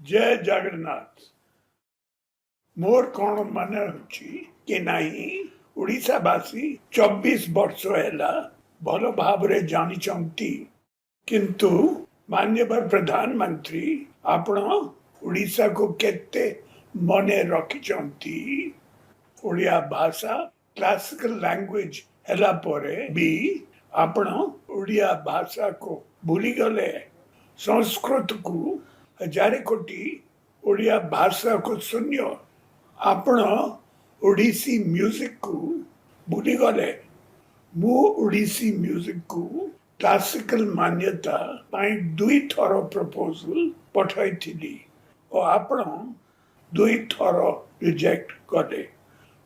जय जगन्नाथ। मोर कौन मन कि नहीं ओडिशावासी 24 वर्ष है भल भाव जानी किंतु माननीय प्रधानमंत्री आपण ओडिशा को केते मने रखिचंती। ओडिया भाषा क्लासिकल लैंग्वेज हैला परे भी आपण ओडिया भाषा को भूली गले। संस्कृत को हजार कोटी ओडिया भाषा को शून्य आपण ओडिसी म्यूजिक को भूली गले। मु ओडिसी म्यूजिक को क्लासिकल मान्यता पाई 2 थर प्रपोजल पठाई थी और आपण 2 थर रिजेक्ट कले।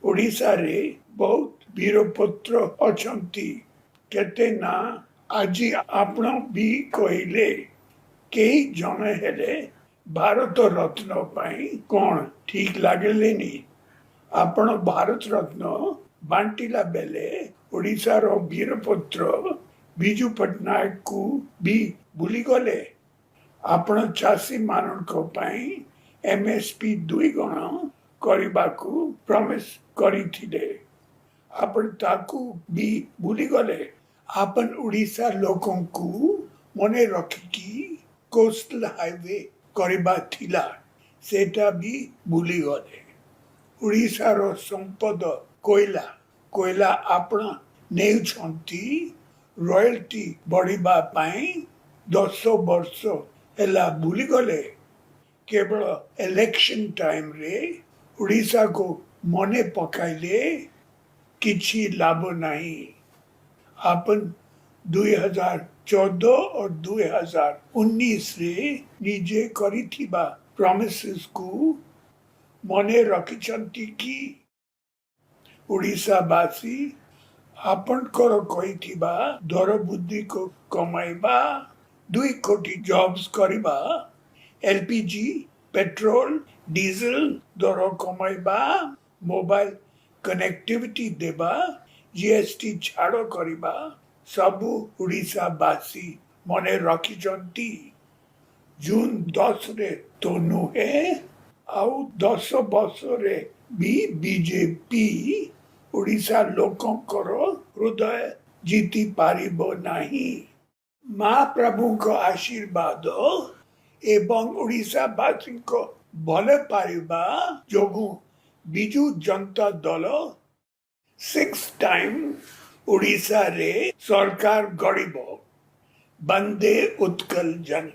ओडिशा रे बहुत वीरपुत्र अछंती केते ना आज आपण भी कहले कई जन हेले भारत रत्न पाई कौन ठीक लागेलेनी। आपण भारत रत्न बांटिला बेले ओडिशा रो वीरपुत्र बिजू पटनायक को भी भूली गले। आपण चासी मानक पाई एमएसपी 2 गुण करबा को प्रॉमिस करिथिले। आपण ताकू भी भूली गले। आपण ओडिशा लोकों को मने रखिकी कोस्टल हाईवे करबा थिला सेटा भी भूली गले। ओडिशा रो संपद कोयला कोयला आपण नेउछंती रॉयल्टी बढ़िबा पाई 10 वर्ष हैला भूली गले। केवल इलेक्शन टाइम रे ओडिशा को मने पकाइले किछि लाभ नहीं। आपन 2014 और 2019 रे निजे करिथिबा प्रॉमिसेस को मने रखिचंती की ओडिशावासी आपनकर कहिथिबा दर बुद्धि को कमाइबा 2 कोटी जॉब्स करिबा एलपीजी पेट्रोल डीजल दर कमाइबा मोबाइल कनेक्टिविटी देबा जीएसटी छाड़ करिबा सबु ओडिशावासी मने रखिचंती। जून 10 रे तो नुहे आउ 10 वर्ष रे भी बीजेपी ओडिशा लोकंकर हृदय जीति पारिबो नाही। महाप्रभु को आशीर्वाद एवं ओडिशावासी को भले पारिबा जोगु बिजू जनता दल 6 टाइम ओडिशा रे सरकार गढ़िबो। वंदे उत्कल जन।